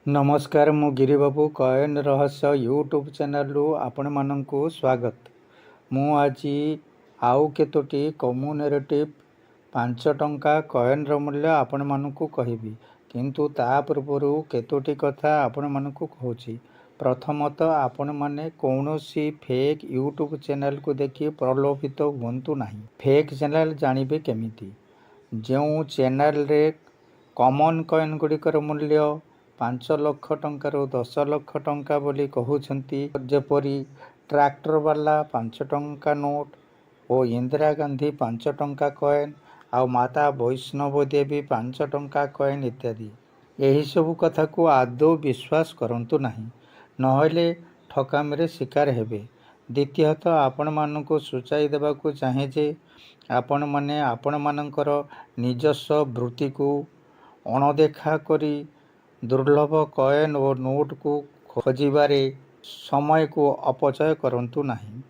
नमस्कार मु गिरिबाबू कॉइन रहस्य यूट्यूब चैनल आपण मानक स्वागत। मु आज आउ केतोटी कम्युनेटिव 5 टंका कॉइन मूल्य आपण मानक कहबी, किंतु ता पूर्व केतोटी कथा आपण मानक कहूची। प्रथमतः आपण माने कौनसी फेक यूट्यूब चैनल को देखि प्रलोभित हुंतु नहीं। फेक चैनल जानिबे केमिति? जो चैनल रे कॉमन कॉइन गुड़िकर मूल्य 5 लाख टंकार 10 लाख टंका बोली कहउछंती, जेपरी ट्रैक्टर वाला 5 टंका नोट और इंदिरा गांधी 5 टंका कॉइन आ माता वैष्णव देवी 5 टंका कॉइन इत्यादि। यही सब कथा को आदौ विश्वास करंतु नहीं, नहले ठकामी शिकार हेबे। द्वितीयतः आपण मानक सूचाई देवा को चाहे जे आपण माने आपण मानकर निजस्व वृत्ति को अणदेखा करी दुर्लभ कॉइन और नोट को खोजिबारे समय को अपचय करंतु नहीं।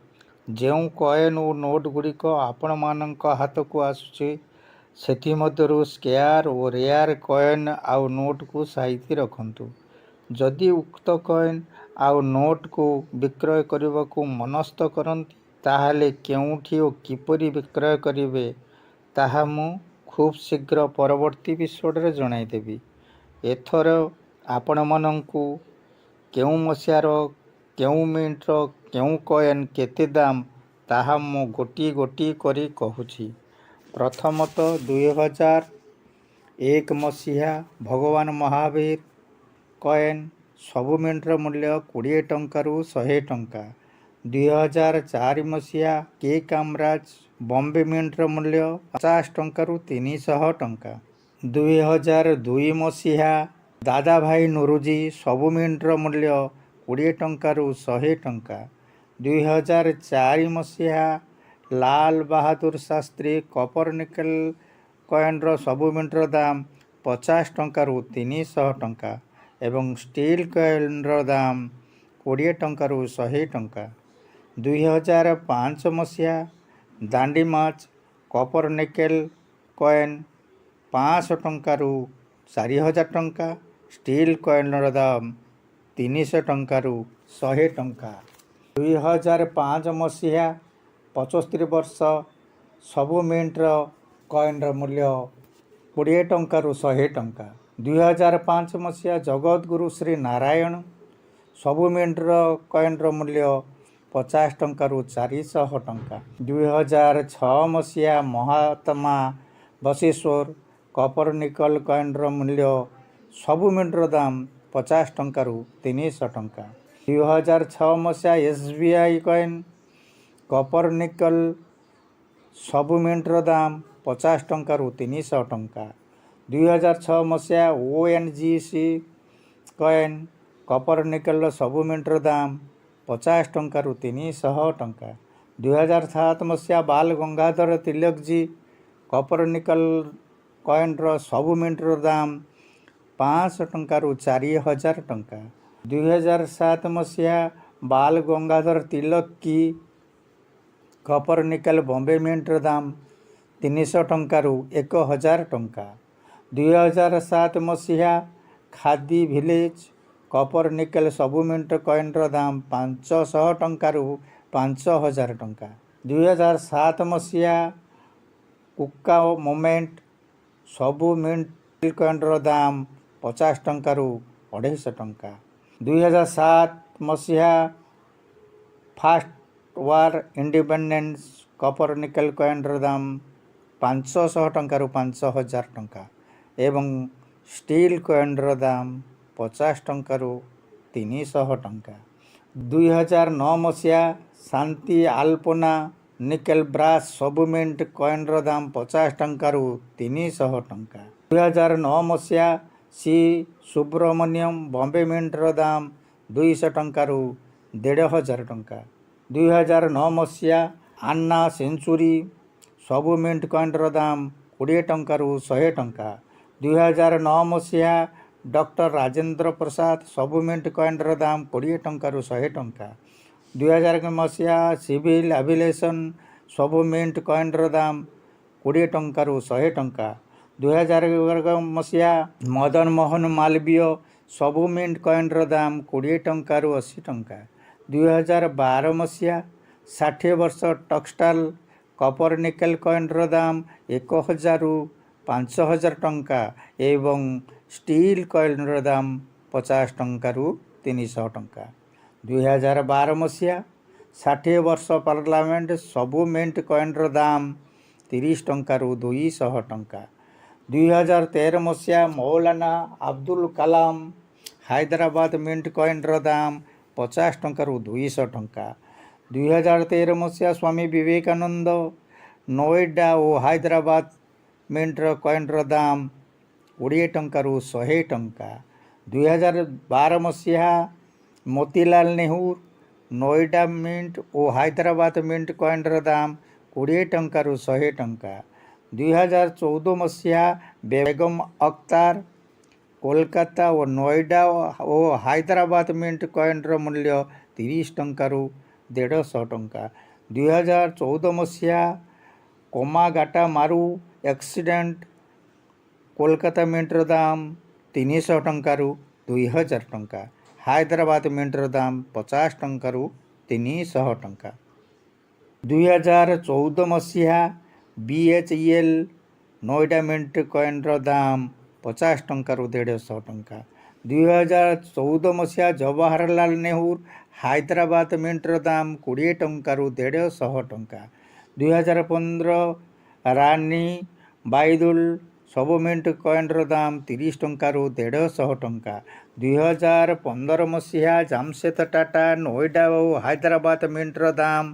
जो कॉइन और नोट गुड़िक आपण मानक हाथ को आसुचे सेथि मध्यरु स्केयर और रेयर कॉइन आउ नोट को साइती रखंतु। जदि उक्त कॉइन आउ नोट को विक्रय करने को मनस्थ करंती, ताहाले केउठी और किपरि विक्रय करिवे ताहा मु खूब शीघ्र परवर्ती एपिसोड जणाई देबी। एथर आपण मानंकु केउ मसियार केउ मिनिट्र केउ कॉइन केते दाम ताहा मु गोटी गोटी करी कहूची। प्रथमतः 2001 मसीहा भगवान महावीर कॉइन सबु मिनिट्र मूल्य 20 टंकारु 100 टंका। 2004 मसीहा के कामराज बॉम्बे मिनिट्र मूल्य 50 टंकारु 300 टंका। 2002 मसीहा दादा भाई नोरोजी सबु मिनिट्र मूल्य 20 टंकारु 100 टंका। 2004 मसीहा लाल बहादुर शास्त्री कपर निकेल कॉइनर सबु मिनिट्र दाम 50 टंकारु 300 टंका एवं स्टील कॉइनर दाम 20 टंकारु 100 टंका। 2005 मसीहा दांडी माच कपर निकेल कॉइन 500 टंकारु 4000 टंका, स्टील कॉइनर दाम 300 टंकारु 100 टंका। 2005 मसीहा 75 वर्ष सबु मिनिट्र कॉइनर मूल्य 20 टंकारु 100 टंका। 2005 मसीहा जगत गुरु श्री नारायण सबु मिनिट्र कॉइनर मूल्य 50 टंकारु 400 टंका। 2006 मसीहा महात्मा बसेश्वर कपर निकल कॉइनर मूल्य सबु मिनिट्र दाम 50 टंकारु 300 टंका। 2006 मसीहा SBI कॉइन कपर निकल सबु मिनिट्र दाम 50 टंकारु 300 टंका। 2006 मसीहा ONGC कॉइन कपर निकल सबु मिनिट्र दाम 50 टंकारु 300 टंका। 2007 मसीहा बाल गंगाधर तिलक जी कपर निकल कॉइनर सबु मिनिट्र दाम 500 टंकारु 4000 टंका। 2007 मसीहा बाल गंगाधर तिलक की कपर निकल बॉम्बे मिनिट्र दाम 300 टंकारु 1000 टंका। 2007 मसीहा खादी विलेज कपर निकल सबु मिनिट्र कॉइनर दाम 500 टंकारु 5000 टंका। 2007 मसीहा कुका मोमेंट सबु मिनिट्र कॉइनर दाम 50 टंकारु 250 टंका। 2007 मसीहा फास्ट वार इंडिपेंडेंस कपर निकल कॉइनर दाम 500 टंकारु 5000 टंका एवं स्टील कॉइनर दाम 50 टंकारु 300 टंका। 2009 मसीहा शांति आल्पोना निकेल ब्रास सबु मिनिट कॉइनर दाम 50 टंकारु 300 टंका। 2009 मसीहा सी सुब्रमण्यम बॉम्बे मिनिट्र दाम 200 टंकारु 1500 टंका। 2009 मसीहा आन्ना सेंचुरी सबु मिनिट कॉइनर दाम 20 टंकारु 100 टंका। 2009 मसीहा डॉक्टर राजेंद्र प्रसाद सबु मिनिट कॉइनर दाम 20 टंकारु 100 टंका। 2000 मसीहा सिविल एविएशन सबु मिनिट कॉइनर दाम 20 टंकारु 100 टंका। 2011 मसीहा मदन मोहन मालवीय ସବୁ ମିଣ୍ଟ କଏନ୍ର ଦାମ 20 ଟଙ୍କାରୁ 80 ଟଙ୍କା। 2012 ମସିହା 60 ବର୍ଷ ଟକ୍ସଟାଲ କପର ନିକେଲ କଏନ୍ର ଦାମ 1000ରୁ 5000 ଟଙ୍କା ଏବଂ ଷ୍ଟିଲ୍ କଏନ୍ର ଦାମ 50 ଟଙ୍କାରୁ 300 ଟଙ୍କା। 2012 ମସିହା 60 ବର୍ଷ ପାର୍ଲାମେଣ୍ଟ ସବୁ ମିଣ୍ଟ କଏନ୍ର ଦାମ 30 ଟଙ୍କାରୁ 200 ଟଙ୍କା। 2013 ମସିହା ମୌଲାନା ଆବ୍ଦୁଲ କାଲାମ ହାଇଦ୍ରାବାଦ ମିଣ୍ଟ କଏନ୍ର ଦାମ 50 ଟଙ୍କାରୁ 200 ଟଙ୍କା। 2013 ମସିହା ସ୍ୱାମୀ ବିବେକାନନ୍ଦ ନୋଏଡା ଓ ହାଇଦ୍ରାବାଦ ମିଣ୍ଟର କଏନ୍ର ଦାମ 20 ଟଙ୍କାରୁ 100 ଟଙ୍କା। 2012 ମସିହା ମୋତିଲାଲ ନେହେରୁ ନୋଏଡା ମିଣ୍ଟ ଓ ହାଇଦ୍ରାବାଦ ମିଣ୍ଟ କଏନ୍ର ଦାମ 20 ଟଙ୍କାରୁ 100 ଟଙ୍କା। 2014 ମସିହା ବେଗମ ଅଖତାର କୋଲକାତା ଓ ନୋଏଡା ଓ ହାଇଦ୍ରାବାଦ ମିଣ୍ଟ କଏନ୍ର ମୂଲ୍ୟ 30 ଟଙ୍କାରୁ 150 ଟଙ୍କା। 2014 ମସିହା କୋମାଗାଟା ମାରୁ ଆକ୍ସିଡେଣ୍ଟ କୋଲକାତା ମିଣ୍ଟର ଦାମ 300 ଟଙ୍କାରୁ 2000 ଟଙ୍କା। ହାଇଦ୍ରାବାଦ ମିଣ୍ଟର ଦାମ 50 ଟଙ୍କାରୁ 300 ଟଙ୍କା। 2014 ମସିହା BHEL ନୋଏଡା ମିଣ୍ଟ କଏନ୍ର ଦାମ 50 ଟଙ୍କାରୁ 150 ଟଙ୍କା। 2014 ମସିହା ଜବାହରଲାଲ ନେହେରୁ ହାଇଦ୍ରାବାଦ ମିଣ୍ଟର ଦାମ 20 ଟଙ୍କାରୁ 150 ଟଙ୍କା। 2015 ରାନୀ ବାଇଦୁଲ ସବୁ ମିଣ୍ଟ କଏନ୍ର ଦାମ 30 ଟଙ୍କାରୁ 150 ଟଙ୍କା। 2015 ମସିହା ଜାମଶେଦ ଟାଟା ନୋଏଡା ଓ ହାଇଦ୍ରାବାଦ ମିଣ୍ଟର ଦାମ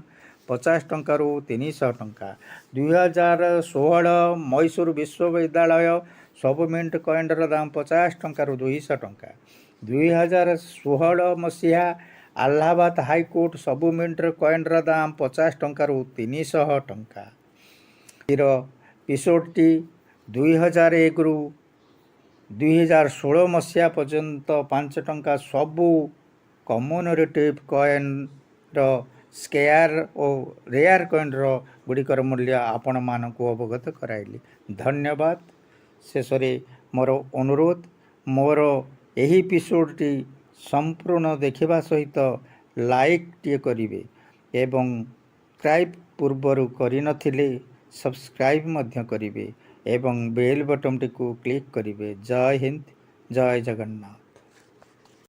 50 ଟଙ୍କାରୁ 300 ଟଙ୍କା। 2016 ମୈସୁର ବିଶ୍ୱବିଦ୍ୟାଳୟ ସବୁ ମିଣ୍ଟ କଏନ୍ର ଦାମ 50 ଟଙ୍କାରୁ 200 ଟଙ୍କା। 2016 ମସିହା ଆହ୍ଲାବାଦ ହାଇକୋର୍ଟ ସବୁ ମିଣ୍ଟର କଏନ୍ର ଦାମ 50 ଟଙ୍କାରୁ 300 ଟଙ୍କା। ଏପିସୋଡ଼ଟି 2001ରୁ 2016 ମସିହା ପର୍ଯ୍ୟନ୍ତ 5 ଟଙ୍କା ସବୁ କମ୍ୟୁନେଟିଭ୍ କଏନ୍ର ସ୍କେୟାର ଓ ରେୟାର କଏନ୍ର ଗୁଡ଼ିକର ମୂଲ୍ୟ ଆପଣମାନଙ୍କୁ ଅବଗତ କରାଇଲି। ଧନ୍ୟବାଦ। ଶେଷରେ ମୋର ଅନୁରୋଧ, ମୋର ଏହି ଏପିସୋଡ଼ଟି ସମ୍ପୂର୍ଣ୍ଣ ଦେଖିବା ସହିତ ଲାଇକ୍ଟିଏ କରିବେ ଏବଂ ସବସ୍କ୍ରାଇବ୍ ପୂର୍ବରୁ କରିନଥିଲେ ସବସ୍କ୍ରାଇବ୍ ମଧ୍ୟ କରିବେ ଏବଂ ବେଲ୍ ବଟନ୍ଟିକୁ କ୍ଲିକ୍ କରିବେ। ଜୟ ହିନ୍ଦ, ଜୟ ଜଗନ୍ନାଥ।